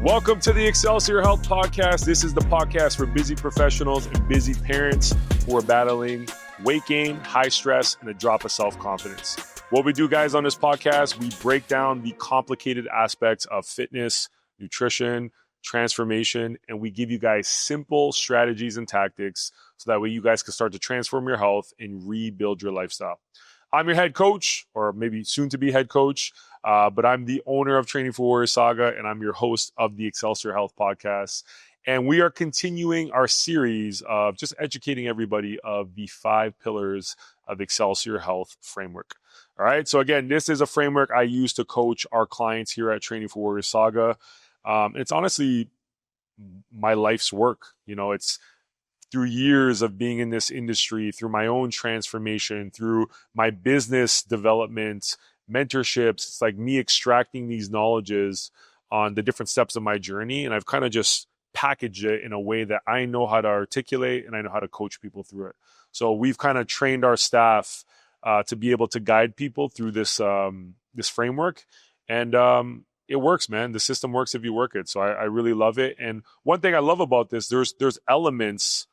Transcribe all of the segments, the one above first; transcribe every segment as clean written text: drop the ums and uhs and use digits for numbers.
Welcome to the Excelsior Health Podcast. This is the podcast for busy professionals and busy parents who are battling weight gain, high stress, and a drop of self-confidence. What we do, guys, on this podcast, we break down the complicated aspects of fitness, nutrition, transformation, and we give you guys simple strategies and tactics so that way you guys can start to transform your health and rebuild your lifestyle. I'm your head coach, or maybe soon to be head coach, but I'm the owner of Training for Warrior Saga, and I'm your host of the Excelsior Health Podcast. And we are continuing our series of just educating everybody of the 5 pillars of Excelsior Health Framework. All right. So again, this is a framework I use to coach our clients here at Training for Warrior Saga. It's honestly my life's work. You know, it's through years of being in this industry, through my own transformation, through my business development, mentorships. It's like me extracting these knowledges on the different steps of my journey. And I've kind of just packaged it in a way that I know how to articulate and I know how to coach people through it. So we've kind of trained our staff to be able to guide people through this this framework. And it works, man. The system works if you work it. So I really love it. And one thing I love about this, there's elements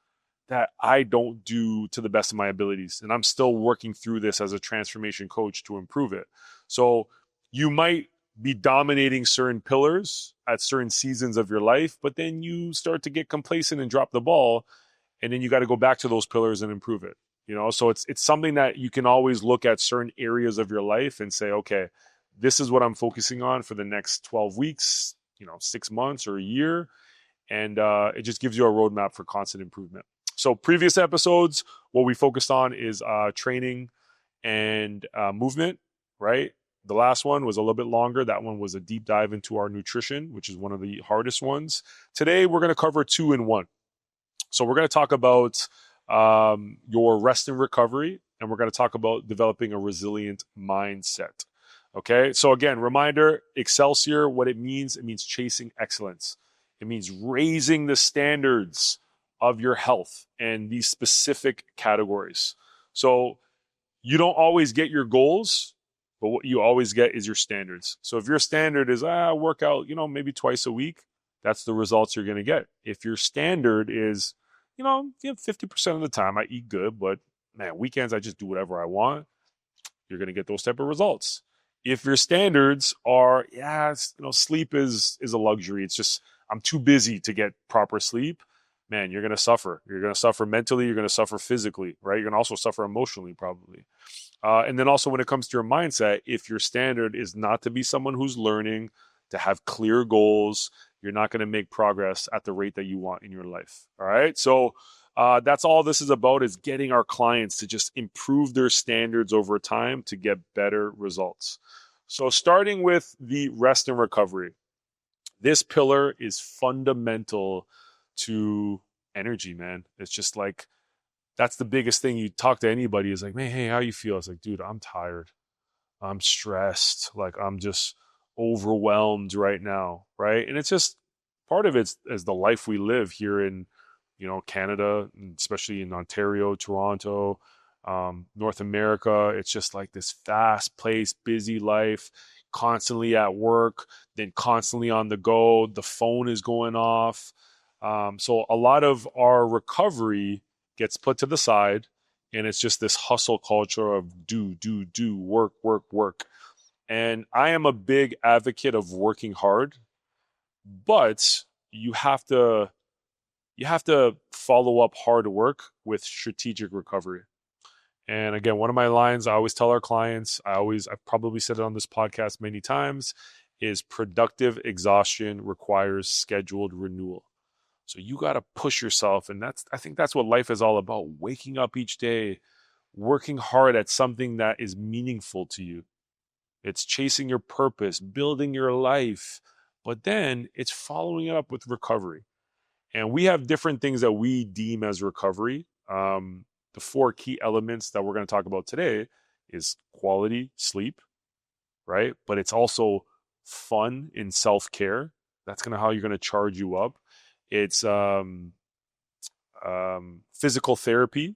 that I don't do to the best of my abilities. And I'm still working through this as a transformation coach to improve it. So you might be dominating certain pillars at certain seasons of your life, but then you start to get complacent and drop the ball. And then you got to go back to those pillars and improve it. You know, so it's something that you can always look at certain areas of your life and say, okay, this is what I'm focusing on for the next 12 weeks, 6 months or a year. And it just gives you a roadmap for constant improvement. So previous episodes, what we focused on is training and movement, right? The last one was a little bit longer. That one was a deep dive into our nutrition, which is one of the hardest ones. Today, we're going to cover 2 in 1. So we're going to talk about your rest and recovery, and we're going to talk about developing a resilient mindset. Okay, so again, reminder, Excelsior, what it means chasing excellence. It means raising the standards of your health and these specific categories. So you don't always get your goals, but what you always get is your standards. So if your standard is, work out, maybe twice a week, that's the results you're going to get. If your standard is, 50% of the time I eat good, but man, weekends I just do whatever I want, you're going to get those type of results. If your standards are, sleep is a luxury. It's just, I'm too busy to get proper sleep. Man, you're going to suffer. You're going to suffer mentally. You're going to suffer physically, right? You're going to also suffer emotionally, probably. And then also when it comes to your mindset, if your standard is not to be someone who's learning, to have clear goals, you're not going to make progress at the rate that you want in your life. All right. So that's all this is about, is getting our clients to just improve their standards over time to get better results. So starting with the rest and recovery, this pillar is fundamental to energy, man. It's just like, that's the biggest thing. You talk to anybody, is like, man, hey, how you feel? It's like, dude, I'm tired. I'm stressed. Like, I'm just overwhelmed right now, right? And it's just, part of it is the life we live here in, Canada, especially in Ontario, Toronto, North America. It's just like this fast-paced, busy life, constantly at work, then constantly on the go. The phone is going off. So a lot of our recovery gets put to the side, and it's just this hustle culture of do, work. And I am a big advocate of working hard, but you have to follow up hard work with strategic recovery. And again, one of my lines I always tell our clients, I've probably said it on this podcast many times, is productive exhaustion requires scheduled renewal. So you got to push yourself. And I think that's what life is all about. Waking up each day, working hard at something that is meaningful to you. It's chasing your purpose, building your life, but then it's following it up with recovery. And we have different things that we deem as recovery. The 4 key elements that we're going to talk about today is quality sleep, right? But it's also fun in self-care. That's kind of how you're going to charge you up. It's physical therapy.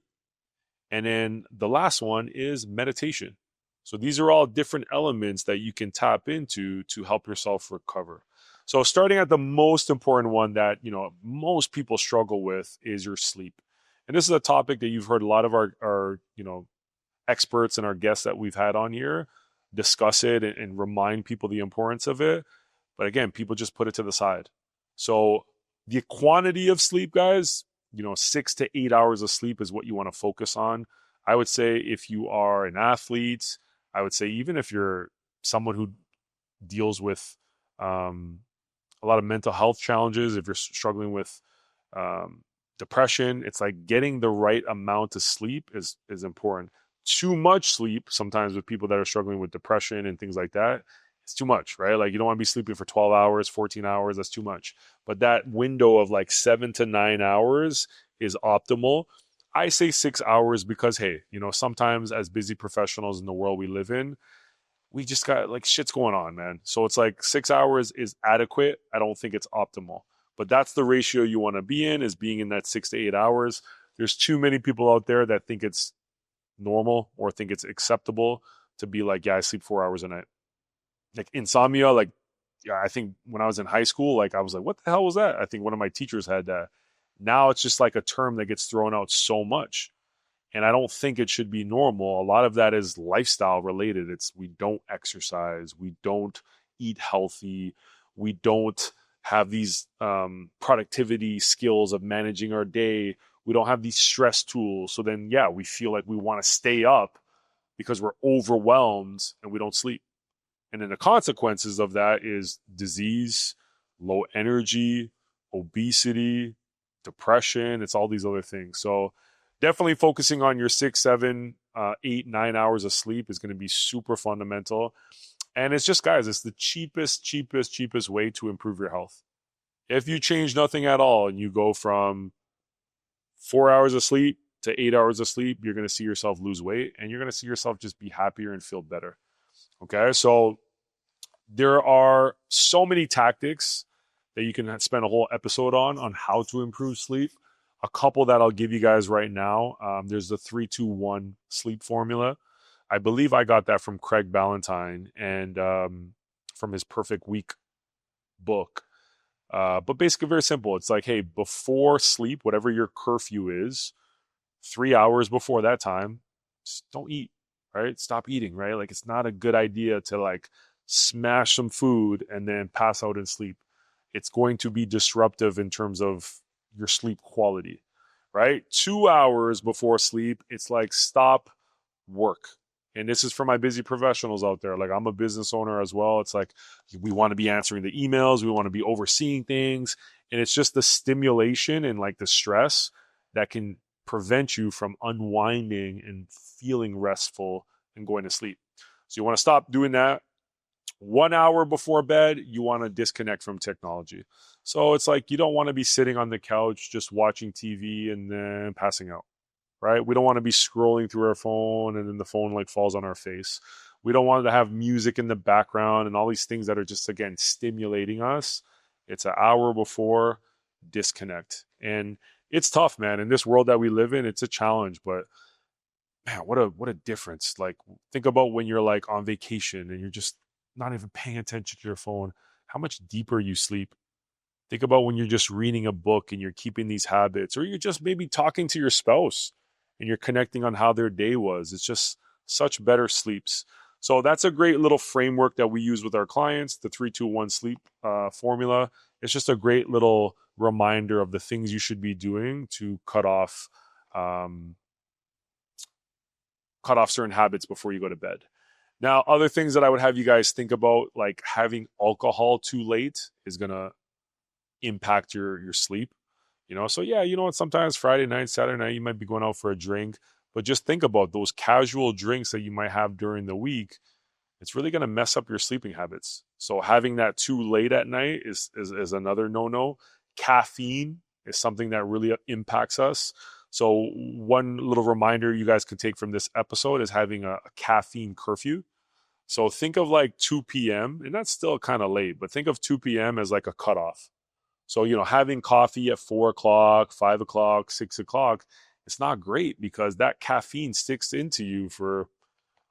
And then the last one is meditation. So these are all different elements that you can tap into to help yourself recover. So starting at the most important one that, most people struggle with is your sleep. And this is a topic that you've heard a lot of our experts and our guests that we've had on here discuss it and remind people the importance of it. But again, people just put it to the side. So the quantity of sleep, guys, 6 to 8 hours of sleep is what you want to focus on. I would say if you are an athlete, I would say even if you're someone who deals with a lot of mental health challenges, if you're struggling with depression, it's like getting the right amount of sleep is important. Too much sleep, sometimes with people that are struggling with depression and things like that, it's too much, right? Like you don't want to be sleeping for 12 hours, 14 hours, that's too much. But that window of like 7 to 9 hours is optimal. I say 6 hours because, hey, sometimes as busy professionals in the world we live in, we just got like shit's going on, man. So it's like 6 hours is adequate. I don't think it's optimal, but that's the ratio you want to be in, is being in that 6 to 8 hours. There's too many people out there that think it's normal or think it's acceptable to be like, yeah, I sleep 4 hours a night. Like insomnia, like, yeah, I think when I was in high school, like I was like, what the hell was that? I think one of my teachers had that. Now it's just like a term that gets thrown out so much. And I don't think it should be normal. A lot of that is lifestyle related. It's we don't exercise, we don't eat healthy, we don't have these productivity skills of managing our day. We don't have these stress tools. So then, yeah, we feel like we want to stay up because we're overwhelmed and we don't sleep. And then the consequences of that is disease, low energy, obesity, depression. It's all these other things. So definitely focusing on your 6, 7, 8, 9 hours of sleep is going to be super fundamental. And it's just, guys, it's the cheapest way to improve your health. If you change nothing at all and you go from 4 hours of sleep to 8 hours of sleep, you're going to see yourself lose weight and you're going to see yourself just be happier and feel better. Okay, so there are so many tactics that you can spend a whole episode on how to improve sleep. A couple that I'll give you guys right now. There's the 3-2-1 sleep formula. I believe I got that from Craig Ballantyne and from his Perfect Week book. But basically very simple. It's like, hey, before sleep, whatever your curfew is, 3 hours before that time, just don't eat, right? Stop eating, right? Like it's not a good idea to like smash some food and then pass out and sleep. It's going to be disruptive in terms of your sleep quality, right? 2 hours before sleep, it's like stop work. And this is for my busy professionals out there. Like I'm a business owner as well. It's like we want to be answering the emails, we want to be overseeing things. And it's just the stimulation and like the stress that can prevent you from unwinding and feeling restful and going to sleep. So you want to stop doing that. 1 hour before bed, you want to disconnect from technology. So it's like you don't want to be sitting on the couch just watching TV and then passing out, right? We don't want to be scrolling through our phone and then the phone like falls on our face. We don't want to have music in the background and all these things that are just, again, stimulating us. It's an hour before, disconnect. And it's tough, man. In this world that we live in, it's a challenge, but man, what a difference. Like think about when you're like on vacation and you're just not even paying attention to your phone, how much deeper you sleep. Think about when you're just reading a book and you're keeping these habits, or you're just maybe talking to your spouse and you're connecting on how their day was. It's just such better sleeps. So that's a great little framework that we use with our clients, the 3-2-1 sleep formula. It's just a great little reminder of the things you should be doing to cut off certain habits before you go to bed. Now, other things that I would have you guys think about, like having alcohol too late is going to impact your sleep. So yeah, what, sometimes Friday night, Saturday night, you might be going out for a drink, but just think about those casual drinks that you might have during the week. It's really going to mess up your sleeping habits. So having that too late at night is another no-no. Caffeine is something that really impacts us. So one little reminder you guys can take from this episode is having a caffeine curfew. So think of like 2 p.m., and that's still kind of late, but think of 2 p.m. as like a cutoff. So, having coffee at 4 o'clock, 5 o'clock, 6 o'clock, it's not great because that caffeine sticks into you for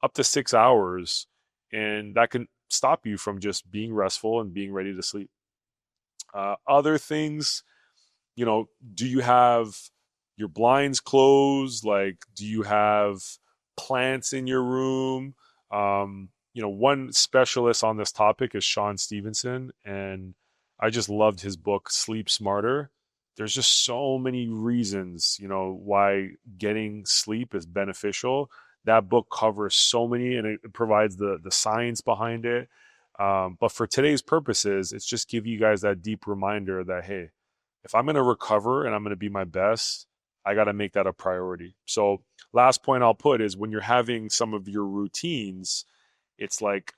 up to 6 hours, and that can stop you from just being restful and being ready to sleep. Other things, do you have your blinds closed? Like, do you have plants in your room? One specialist on this topic is Sean Stevenson, and I just loved his book, Sleep Smarter. There's just so many reasons, why getting sleep is beneficial. That book covers so many, and it provides the science behind it. But for today's purposes, it's just give you guys that deep reminder that, hey, if I'm going to recover and I'm going to be my best, I got to make that a priority. So last point I'll put is when you're having some of your routines, it's like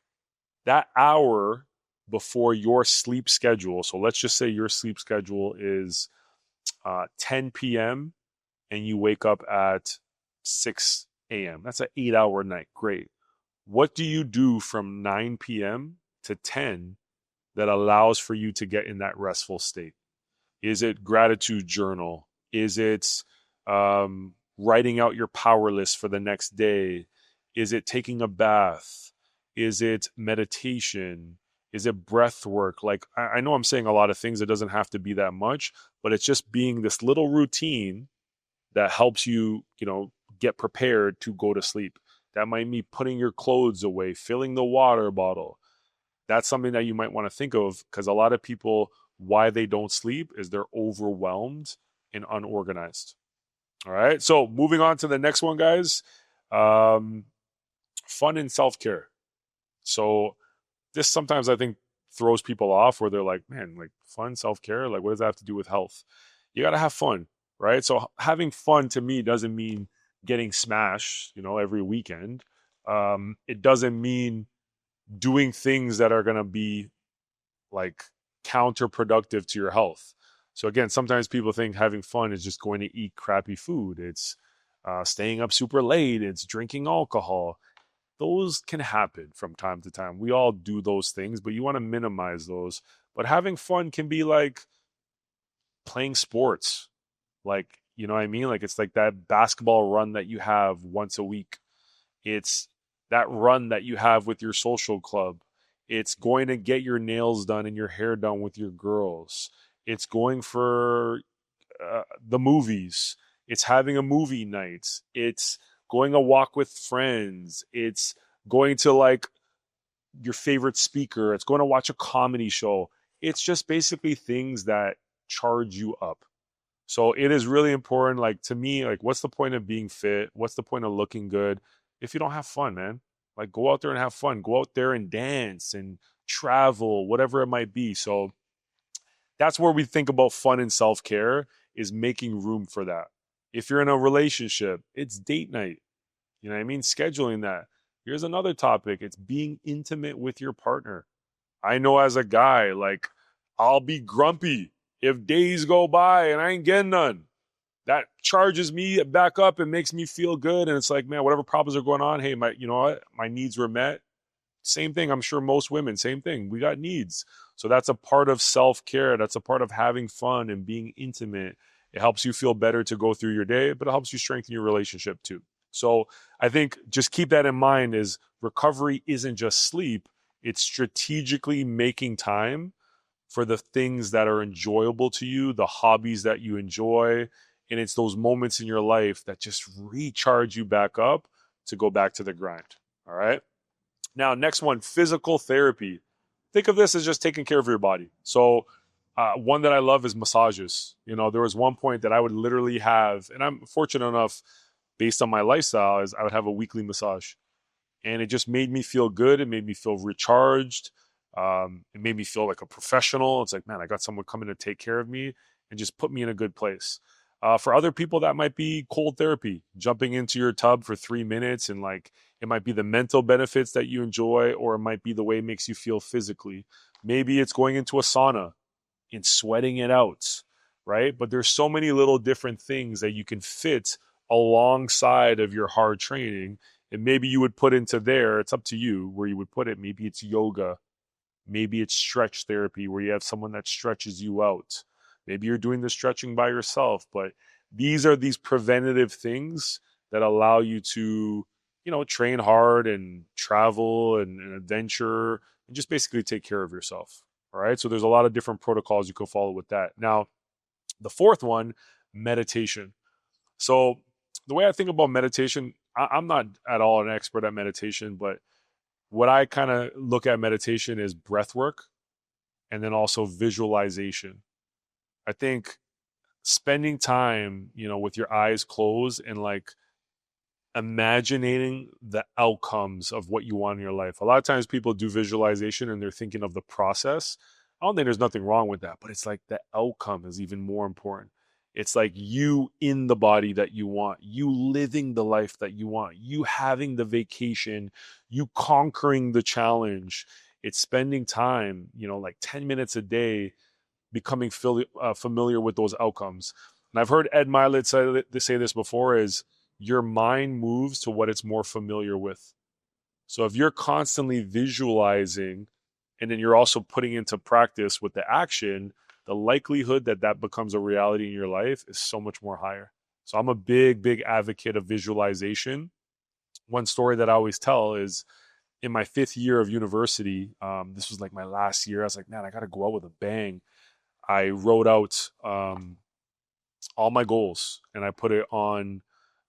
that hour before your sleep schedule. So let's just say your sleep schedule is 10 p.m. and you wake up at 6 a.m. That's an 8-hour night. Great. What do you do from 9 p.m. to 10 that allows for you to get in that restful state? Is it gratitude journal? Is it writing out your power list for the next day? Is it taking a bath? Is it meditation? Is it breath work? Like, I know I'm saying a lot of things. It doesn't have to be that much, but it's just being this little routine that helps you, get prepared to go to sleep. That might mean putting your clothes away, filling the water bottle. That's something that you might want to think of, because a lot of people, why they don't sleep is they're overwhelmed and unorganized. All right. So moving on to the next one, guys. Fun and self-care. So this sometimes I think throws people off, where they're like, man, like fun, self-care, like what does that have to do with health? You got to have fun, right? So having fun to me doesn't mean getting smashed, every weekend. It doesn't mean doing things that are going to be like counterproductive to your health. So again, sometimes people think having fun is just going to eat crappy food. It's staying up super late. It's drinking alcohol. Those can happen from time to time. We all do those things, but you want to minimize those. But having fun can be like playing sports. Like, you know what I mean? Like, it's like that basketball run that you have once a week. It's that run that you have with your social club. It's going to get your nails done and your hair done with your girls. It's going for the movies. It's having a movie night. It's going a walk with friends. It's going to like your favorite speaker. It's going to watch a comedy show. It's just basically things that charge you up. So it is really important. Like, to me, like, what's the point of being fit? What's the point of looking good if you don't have fun, man? Like, go out there and have fun. Go out there and dance and travel, whatever it might be. So that's where we think about fun and self-care, is making room for that. If you're in a relationship, it's date night. You know what I mean? Scheduling that. Here's another topic. It's being intimate with your partner. I know as a guy, like, I'll be grumpy if days go by and I ain't getting none. That charges me back up and makes me feel good. And it's like, man, whatever problems are going on, hey, you know what? My needs were met. Same thing. I'm sure most women, same thing. We got needs. So that's a part of self-care. That's a part of having fun and being intimate. It helps you feel better to go through your day, but it helps you strengthen your relationship too. So I think just keep that in mind, is recovery isn't just sleep. It's strategically making time for the things that are enjoyable to you, the hobbies that you enjoy. And it's those moments in your life that just recharge you back up to go back to the grind. All right. Now, next one, physical therapy. Think of this as just taking care of your body. So one that I love is massages. There was one point that I would literally have, and I'm fortunate enough, based on my lifestyle, is I would have a weekly massage. And it just made me feel good. It made me feel recharged. It made me feel like a professional. It's like, man, I got someone coming to take care of me and just put me in a good place. For other people, that might be cold therapy, jumping into your tub for 3 minutes, and like, it might be the mental benefits that you enjoy, or it might be the way it makes you feel physically. Maybe it's going into a sauna and sweating it out, right? But there's so many little different things that you can fit alongside of your hard training. And maybe you would put into there, it's up to you where you would put it. Maybe it's yoga. Maybe it's stretch therapy, where you have someone that stretches you out. Maybe you're doing the stretching by yourself, but these are these preventative things that allow you to, train hard and travel and adventure and just basically take care of yourself. All right. So there's a lot of different protocols you can follow with that. Now, the fourth one, meditation. So the way I think about meditation, I'm not at all an expert at meditation, but what I kind of look at meditation is breath work and then also visualization. I think spending time, with your eyes closed and like imagining the outcomes of what you want in your life. A lot of times people do visualization and they're thinking of the process. I don't think there's nothing wrong with that, but it's like the outcome is even more important. It's like you in the body that you want, you living the life that you want, you having the vacation, you conquering the challenge. It's spending time, like 10 minutes a day becoming familiar with those outcomes. And I've heard Ed Mylett say this before is your mind moves to what it's more familiar with. So if you're constantly visualizing and then you're also putting into practice with the action, the likelihood that that becomes a reality in your life is so much more higher. So I'm a big, big advocate of visualization. One story that I always tell is in my 5th year of university, this was like my last year. I was like, man, I got to go out with a bang. I wrote out all my goals and I put it on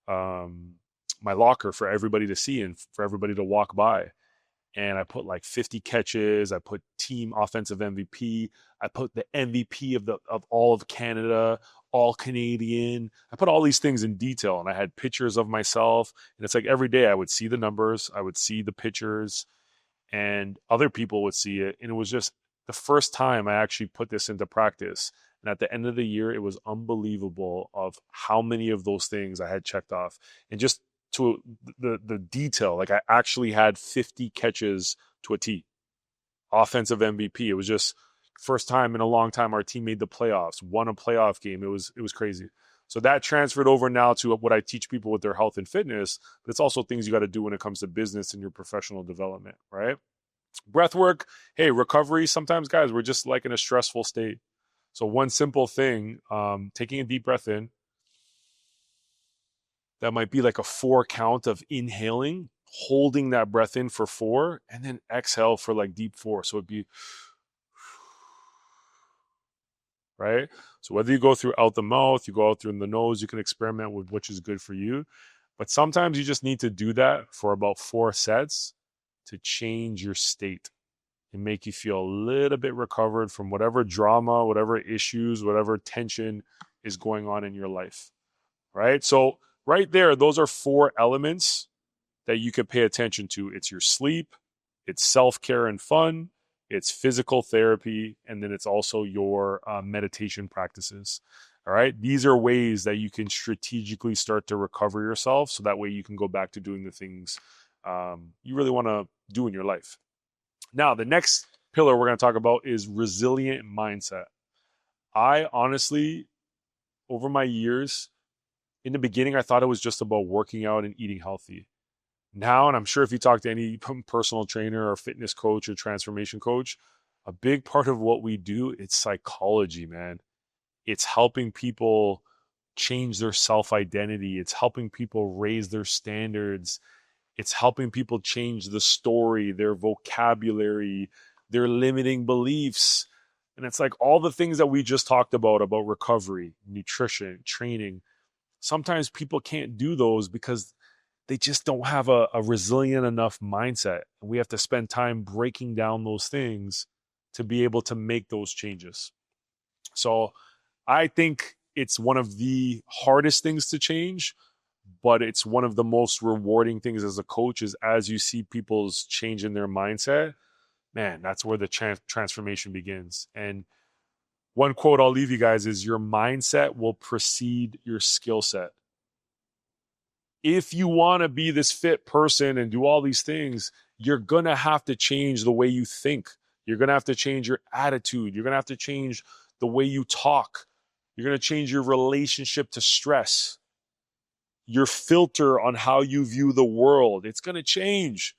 my locker for everybody to see and for everybody to walk by. And I put like 50 catches. I put team offensive MVP. I put the MVP of all of Canada, all Canadian. I put all these things in detail, and I had pictures of myself. And it's like every day I would see the numbers, I would see the pictures, and other people would see it. And it was just the first time I actually put this into practice. And at the end of the year, it was unbelievable of how many of those things I had checked off. And just to the detail, like I actually had 50 catches to a T. Offensive MVP. It was just first time in a long time our team made the playoffs, won a playoff game. It was crazy. So that transferred over now to what I teach people with their health and fitness, but it's also things you got to do when it comes to business and your professional development, right? Breath work, hey, recovery. Sometimes, guys, we're just like in a stressful state. So one simple thing, taking a deep breath in, that might be like a 4 count of inhaling, holding that breath in for 4, and then exhale for like deep 4. So it'd be, right? So whether you go through out the mouth, you go out through the nose, you can experiment with which is good for you. But sometimes you just need to do that for about 4 sets to change your state and make you feel a little bit recovered from whatever drama, whatever issues, whatever tension is going on in your life, right? So right there, those are 4 elements that you can pay attention to. It's your sleep, it's self-care and fun, it's physical therapy, and then it's also your meditation practices. All right. These are ways that you can strategically start to recover yourself so that way you can go back to doing the things you really want to do in your life. Now, the next pillar we're going to talk about is resilient mindset. I honestly, over my years, in the beginning, I thought it was just about working out and eating healthy. Now, and I'm sure if you talk to any personal trainer or fitness coach or transformation coach, a big part of what we do, it's psychology, man. It's helping people change their self-identity. It's helping people raise their standards. It's helping people change the story, their vocabulary, their limiting beliefs. And it's like all the things that we just talked about recovery, nutrition, training. Sometimes people can't do those because they just don't have a resilient enough mindset. And we have to spend time breaking down those things to be able to make those changes. So I think it's one of the hardest things to change, but it's one of the most rewarding things as a coach is as you see people's change in their mindset, man, that's where the transformation begins. And one quote I'll leave you guys is your mindset will precede your skill set. If you want to be this fit person and do all these things, you're going to have to change the way you think. You're going to have to change your attitude. You're going to have to change the way you talk. You're going to change your relationship to stress. Your filter on how you view the world. It's going to change,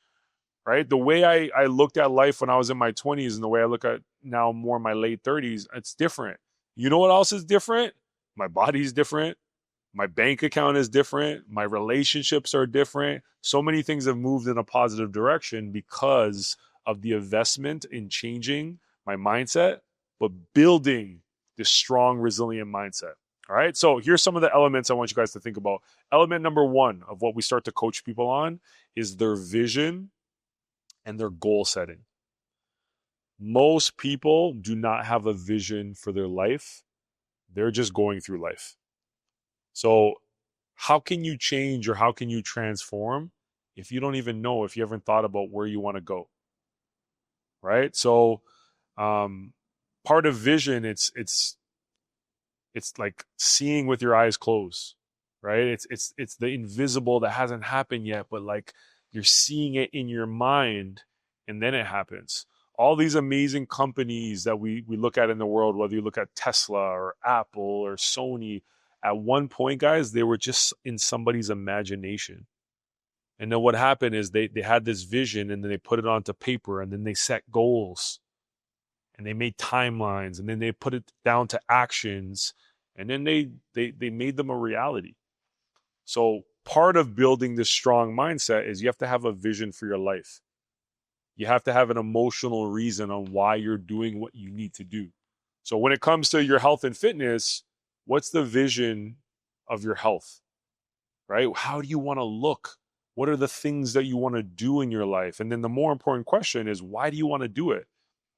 right? The way I looked at life when I was in my 20s and the way I look at now more in my late 30s, it's different. You know what else is different? My body's different. My bank account is different. My relationships are different. So many things have moved in a positive direction because of the investment in changing my mindset, but building this strong, resilient mindset. All right. So here's some of the elements I want you guys to think about. Element number one of what we start to coach people on is their vision and their goal setting. Most people do not have a vision for their life. They're just going through life. So how can you change or how can you transform if you don't even know, if you haven't thought about where you want to go? Right? So part of vision, it's like seeing with your eyes closed, right? It's the invisible that hasn't happened yet, but like you're seeing it in your mind and then it happens. All these amazing companies that we look at in the world, whether you look at Tesla or Apple or Sony, at one point, guys, they were just in somebody's imagination. And then what happened is they had this vision and then they put it onto paper and then they set goals and they made timelines and then they put it down to actions and then they made them a reality. So part of building this strong mindset is you have to have a vision for your life. You have to have an emotional reason on why you're doing what you need to do. So when it comes to your health and fitness, what's the vision of your health, right? How do you want to look? What are the things that you want to do in your life? And then the more important question is, why do you want to do it?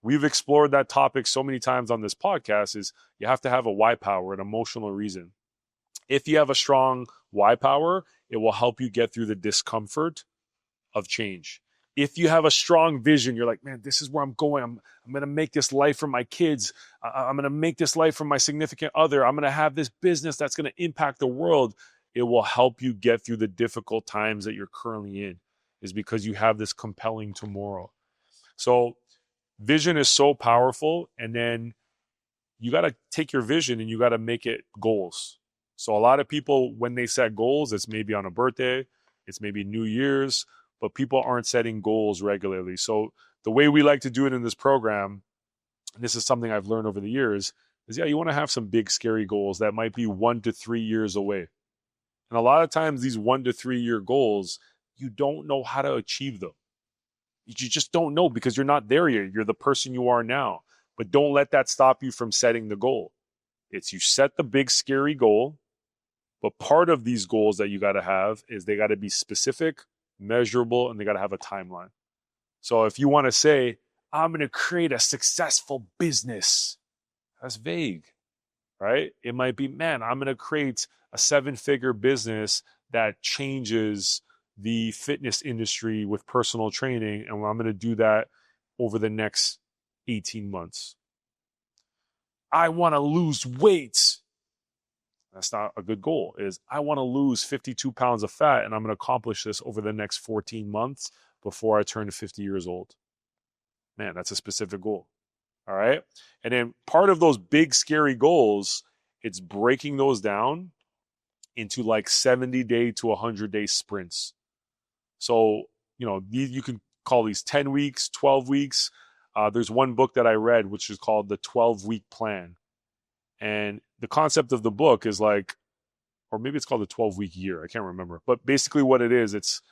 We've explored that topic so many times on this podcast. Is you have to have a why power, an emotional reason. If you have a strong why power, it will help you get through the discomfort of change. If you have a strong vision, you're like, man, this is where I'm going. I'm going to make this life for my kids. I'm going to make this life for my significant other. I'm going to have this business that's going to impact the world. It will help you get through the difficult times that you're currently in, is because you have this compelling tomorrow. So vision is so powerful. And then you got to take your vision and you got to make it goals. So a lot of people, when they set goals, it's maybe on a birthday, it's maybe New Year's, but people aren't setting goals regularly. So the way we like to do it in this program, and this is something I've learned over the years, is you want to have some big, scary goals that might be 1 to 3 years away. And a lot of times these 1 to 3 year goals, you don't know how to achieve them. You just don't know because you're not there yet. You're the person you are now. But don't let that stop you from setting the goal. It's you set the big, scary goal, but part of these goals that you got to have is they got to be specific, measurable, and they got to have a timeline. So if you want to say, I'm going to create a successful business, that's vague, right? It might be, man, I'm going to create a 7-figure business that changes the fitness industry with personal training, and I'm going to do that over the next 18 months. I want to lose weight. That's not a good goal. Is I want to lose 52 pounds of fat and I'm going to accomplish this over the next 14 months before I turn 50 years old. Man, that's a specific goal. All right. And then part of those big, scary goals, it's breaking those down into like 70-day to 100-day sprints. So, you can call these 10 weeks, 12 weeks. There's one book that I read, which is called The 12-Week Plan. And the concept of the book is like, or maybe it's called the 12-week year. I can't remember. But basically what it is, it's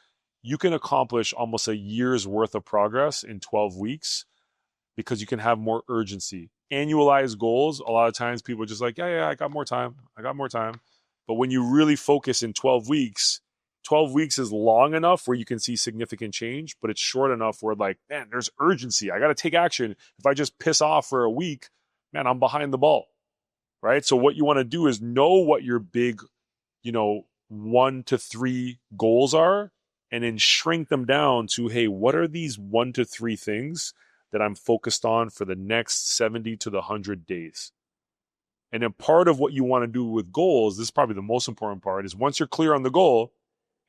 you can accomplish almost a year's worth of progress in 12 weeks because you can have more urgency. Annualized goals, a lot of times people are just like, yeah, I got more time. But when you really focus in 12 weeks is long enough where you can see significant change, but it's short enough where like, man, there's urgency. I got to take action. If I just piss off for a week, man, I'm behind the ball. Right? So what you want to do is know what your big, 1 to 3 goals are, and then shrink them down to, hey, what are these 1 to 3 things that I'm focused on for the next 70 to the 100 days? And then part of what you want to do with goals, this is probably the most important part, is once you're clear on the goal,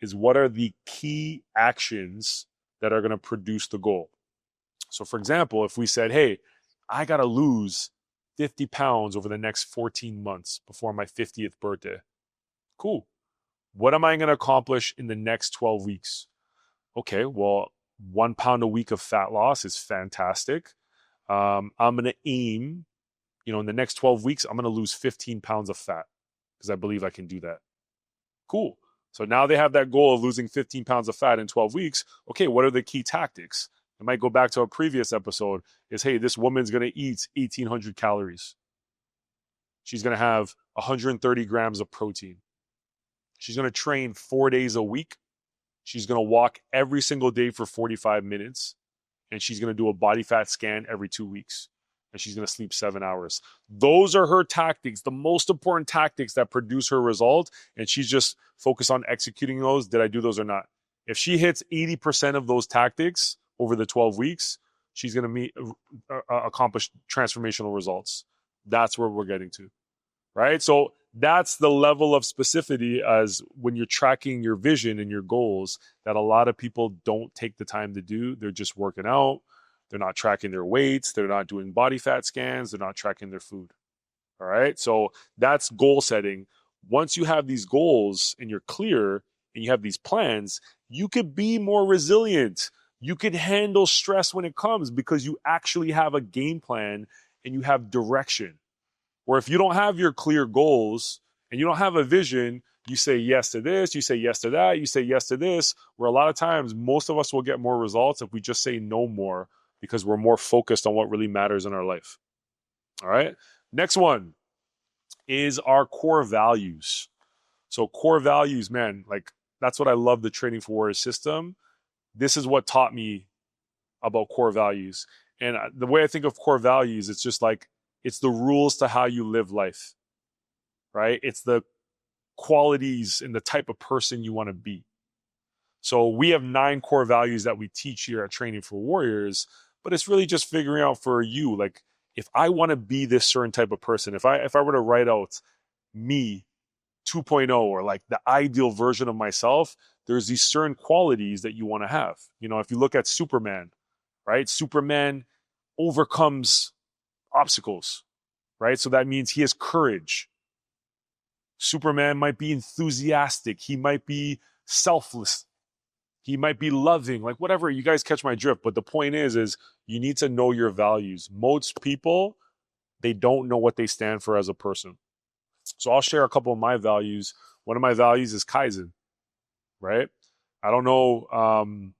is what are the key actions that are going to produce the goal? So for example, if we said, hey, I got to lose 50 pounds over the next 14 months before my 50th birthday. Cool. What am I going to accomplish in the next 12 weeks? Okay, well, 1 pound a week of fat loss is fantastic. I'm going to aim, in the next 12 weeks, I'm going to lose 15 pounds of fat because I believe I can do that. Cool. So now they have that goal of losing 15 pounds of fat in 12 weeks. Okay, what are the key tactics? It might go back to a previous episode is, hey, this woman's going to eat 1,800 calories. She's going to have 130 grams of protein. She's going to train 4 days a week. She's going to walk every single day for 45 minutes. And she's going to do a body fat scan every 2 weeks. And she's going to sleep 7 hours. Those are her tactics, the most important tactics that produce her result. And she's just focused on executing those. Did I do those or not? If she hits 80% of those tactics over the 12 weeks, she's going to accomplish transformational results. That's where we're getting to, right? So that's the level of specificity as when you're tracking your vision and your goals that a lot of people don't take the time to do. They're just working out. They're not tracking their weights. They're not doing body fat scans. They're not tracking their food. All right. So that's goal setting. Once you have these goals and you're clear and you have these plans, you could be more resilient. You could handle stress when it comes because you actually have a game plan and you have direction. Or if you don't have your clear goals and you don't have a vision, you say yes to this, you say yes to that, you say yes to this, where a lot of times most of us will get more results if we just say no more because we're more focused on what really matters in our life. All right. Next one is our core values. So core values, man, like that's what I love the Training for Warriors system. This is what taught me about core values. And the way I think of core values, it's just like, it's the rules to how you live life, right? It's the qualities and the type of person you want to be. So we have 9 core values that we teach here at Training for Warriors, but it's really just figuring out for you, like if I want to be this certain type of person, if I were to write out me 2.0 or like the ideal version of myself, there's these certain qualities that you want to have. You know, if you look at Superman, right? Superman overcomes obstacles, right? So that means he has courage. Superman might be enthusiastic. He might be selfless. He might be loving, like whatever. You guys catch my drift. But the point is you need to know your values. Most people, they don't know what they stand for as a person. So I'll share a couple of my values. One of my values is Kaizen, right? I don't know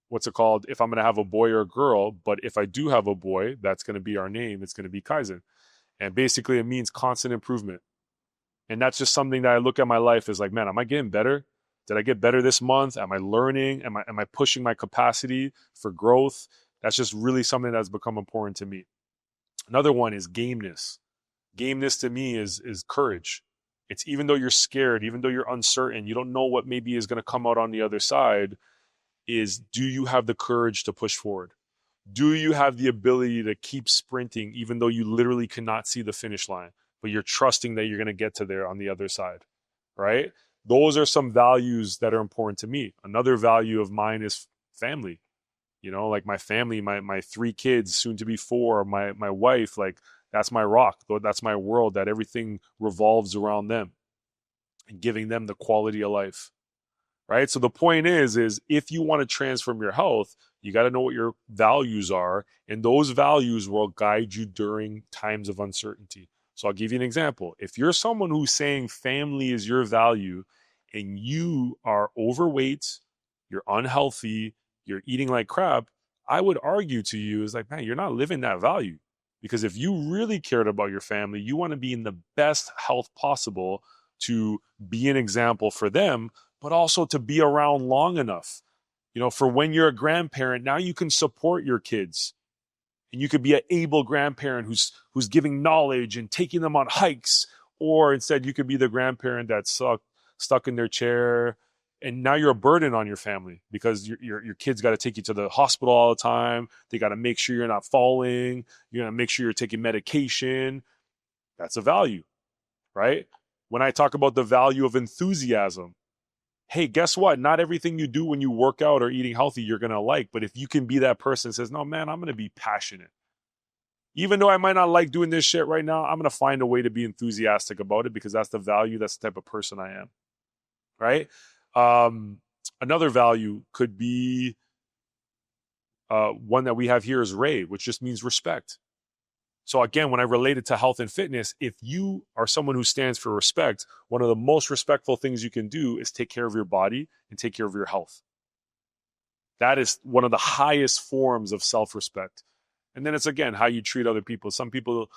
what's it called, if I'm going to have a boy or a girl, but if I do have a boy, that's going to be our name. It's going to be Kaizen. And basically it means constant improvement. And that's just something that I look at my life as like, man, am I getting better? Did I get better this month? Am I learning? Am I pushing my capacity for growth? That's just really something that's become important to me. Another one is gameness. Gameness to me is courage. It's even though you're scared, even though you're uncertain, you don't know what maybe is going to come out on the other side, is do you have the courage to push forward? Do you have the ability to keep sprinting even though you literally cannot see the finish line, but you're trusting that you're going to get to there on the other side, right? Those are some values that are important to me. Another value of mine is family. You know, like my family, my 3 kids, soon to be 4, my wife, like that's my rock. That's my world, that everything revolves around them and giving them the quality of life. Right? So the point is if you want to transform your health, you got to know what your values are. And those values will guide you during times of uncertainty. So I'll give you an example. If you're someone who's saying family is your value and you are overweight, you're unhealthy, you're eating like crap, I would argue to you is like, man, you're not living that value. Because if you really cared about your family, you want to be in the best health possible to be an example for them, but also to be around long enough, you know, for when you're a grandparent, now you can support your kids and you could be an able grandparent who's giving knowledge and taking them on hikes, or instead you could be the grandparent that's stuck in their chair and now you're a burden on your family because your kids got to take you to the hospital all the time. They got to make sure you're not falling. You're going to make sure you're taking medication. That's a value, right? When I talk about the value of enthusiasm, hey, guess what? Not everything you do when you work out or eating healthy, you're going to like. But if you can be that person that says, no, man, I'm going to be passionate. Even though I might not like doing this shit right now, I'm going to find a way to be enthusiastic about it because that's the value. That's the type of person I am. Right? Another value could be one that we have here is Ray, which just means respect. So again, when I relate it to health and fitness, if you are someone who stands for respect, one of the most respectful things you can do is take care of your body and take care of your health. That is one of the highest forms of self-respect. And then it's, again, how you treat other people. Some people,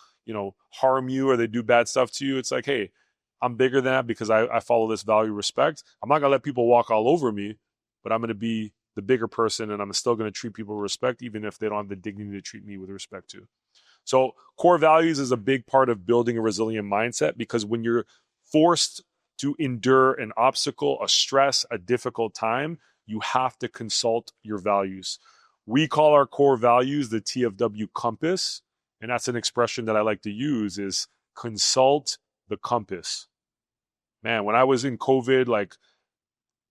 harm you or they do bad stuff to you. It's like, hey, I'm bigger than that because I follow this value of respect. I'm not going to let people walk all over me, but I'm going to be the bigger person, and I'm still going to treat people with respect, even if they don't have the dignity to treat me with respect too. So core values is a big part of building a resilient mindset, because when you're forced to endure an obstacle, a stress, a difficult time, you have to consult your values. We call our core values the TFW compass. And that's an expression that I like to use, is consult the compass. Man, when I was in COVID, like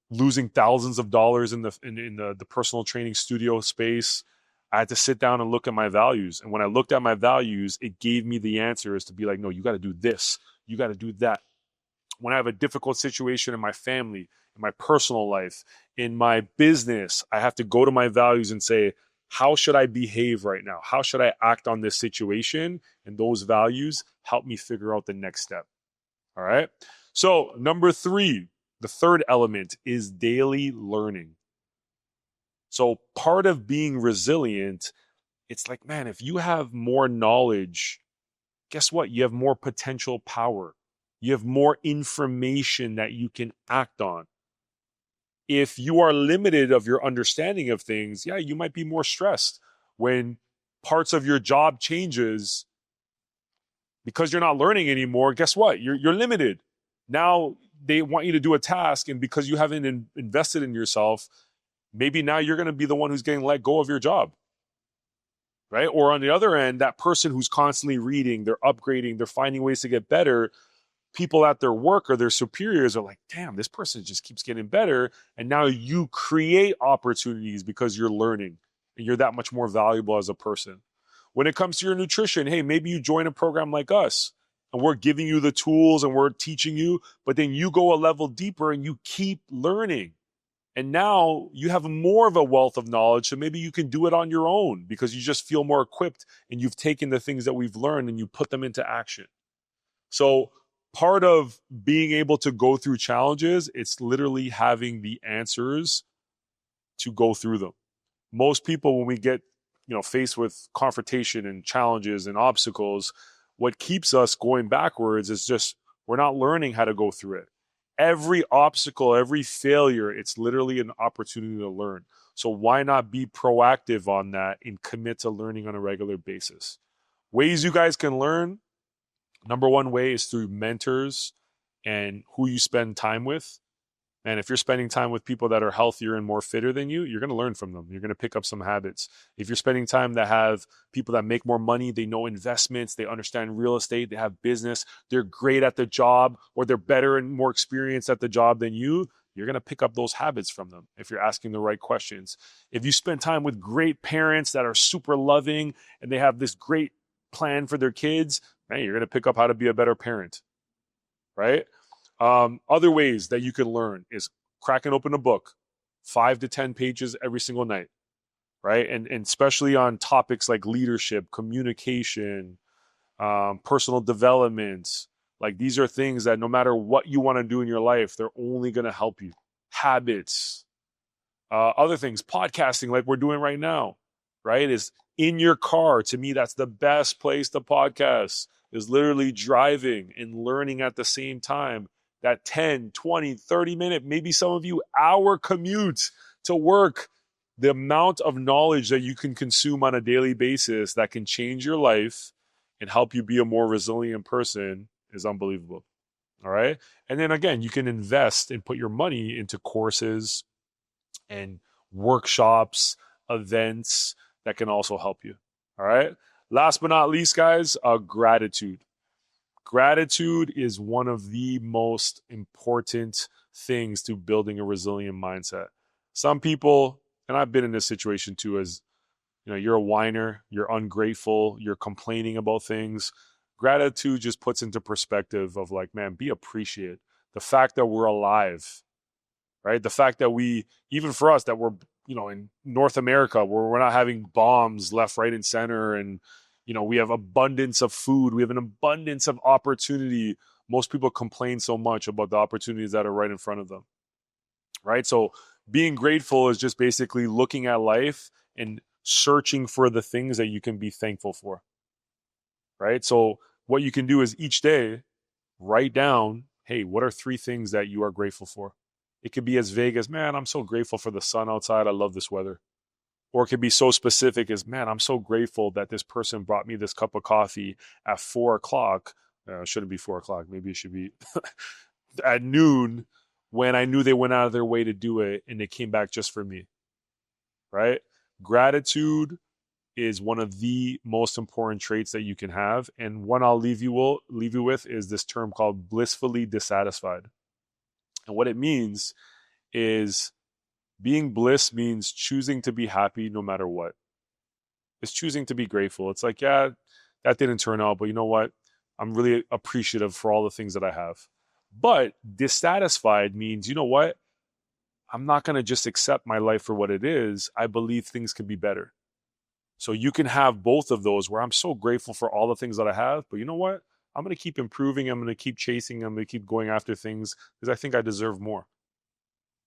losing thousands of dollars in the personal training studio space, I had to sit down and look at my values. And when I looked at my values, it gave me the answers to be like, no, you got to do this. You got to do that. When I have a difficult situation in my family, in my personal life, in my business, I have to go to my values and say, how should I behave right now? How should I act on this situation? And those values help me figure out the next step. All right. So number 3, the third element is daily learning. So part of being resilient, it's like, man, if you have more knowledge, guess what? You have more potential power. You have more information that you can act on. If you are limited of your understanding of things, yeah, you might be more stressed when parts of your job changes because you're not learning anymore. Guess what? You're limited. Now they want you to do a task, and because you haven't invested in yourself, maybe now you're going to be the one who's getting let go of your job, right? Or on the other end, that person who's constantly reading, they're upgrading, they're finding ways to get better. People at their work or their superiors are like, damn, this person just keeps getting better. And now you create opportunities because you're learning and you're that much more valuable as a person. When it comes to your nutrition, hey, maybe you join a program like us and we're giving you the tools and we're teaching you, but then you go a level deeper and you keep learning. And now you have more of a wealth of knowledge. So maybe you can do it on your own because you just feel more equipped and you've taken the things that we've learned and you put them into action. So part of being able to go through challenges, it's literally having the answers to go through them. Most people, when we get, faced with confrontation and challenges and obstacles, what keeps us going backwards is just we're not learning how to go through it. Every obstacle, every failure, it's literally an opportunity to learn. So why not be proactive on that and commit to learning on a regular basis? Ways you guys can learn. Number one way is through mentors and who you spend time with. And if you're spending time with people that are healthier and more fitter than you, you're going to learn from them. You're going to pick up some habits. If you're spending time that have people that make more money, they know investments, they understand real estate, they have business, they're great at the job, or they're better and more experienced at the job than you, you're going to pick up those habits from them if you're asking the right questions. If you spend time with great parents that are super loving and they have this great plan for their kids, man, you're going to pick up how to be a better parent, right? Other ways that you can learn is cracking open a book, 5 to 10 pages every single night, right? And especially on topics like leadership, communication, personal development. Like, these are things that no matter what you want to do in your life, they're only going to help you. Habits, other things, podcasting like we're doing right now, right? Is in your car. To me, that's the best place to podcast, is literally driving and learning at the same time. That 10, 20, 30-minute, maybe some of you hour commute to work, the amount of knowledge that you can consume on a daily basis that can change your life and help you be a more resilient person is unbelievable. All right. And then again, you can invest and put your money into courses and workshops, events that can also help you. All right. Last but not least, guys, gratitude. Gratitude is one of the most important things to building a resilient mindset. Some people, and I've been in this situation too, as you're a whiner, you're ungrateful, you're complaining about things. Gratitude just puts into perspective of like, man, be appreciated. The fact that we're alive, right? The fact that even for us, that we're, in North America, where we're not having bombs left, right, and center, and we have abundance of food. We have an abundance of opportunity. Most people complain so much about the opportunities that are right in front of them, right? So Being grateful is just basically looking at life and searching for the things that you can be thankful for, right? So what you can do is each day write down, hey, what are 3 things that you are grateful for? It could be as vague as, man, I'm so grateful for the sun outside. I love this weather. Or it could be so specific as, man, I'm so grateful that this person brought me this cup of coffee at 4 o'clock. It shouldn't be 4 o'clock. Maybe it should be at noon when I knew they went out of their way to do it and they came back just for me, right? Gratitude is one of the most important traits that you can have. And one I'll leave you with is this term called blissfully dissatisfied. And what it means is being bliss means choosing to be happy no matter what. It's choosing to be grateful. It's like, yeah, that didn't turn out, but you know what? I'm really appreciative for all the things that I have. But dissatisfied means, you know what? I'm not going to just accept my life for what it is. I believe things can be better. So you can have both of those where I'm so grateful for all the things that I have, but you know what? I'm going to keep improving. I'm going to keep chasing. I'm going to keep going after things because I think I deserve more.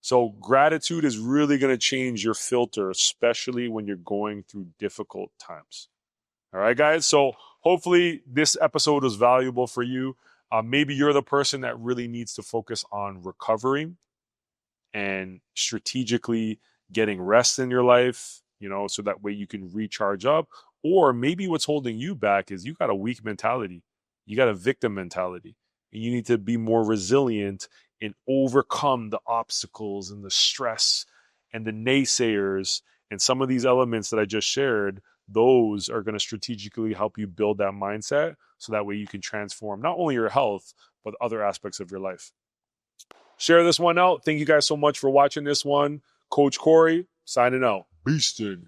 So gratitude is really going to change your filter, especially when you're going through difficult times. All right, guys. So hopefully this episode was valuable for you. Maybe you're the person that really needs to focus on recovering and strategically getting rest in your life, so that way you can recharge up. Or maybe what's holding you back is you got a weak mentality. You got a victim mentality. And you need to be more resilient and overcome the obstacles and the stress and the naysayers. And some of these elements that I just shared, those are going to strategically help you build that mindset so that way you can transform not only your health, but other aspects of your life. Share this one out. Thank you guys so much for watching this one. Coach Cory, signing out. Beastin'.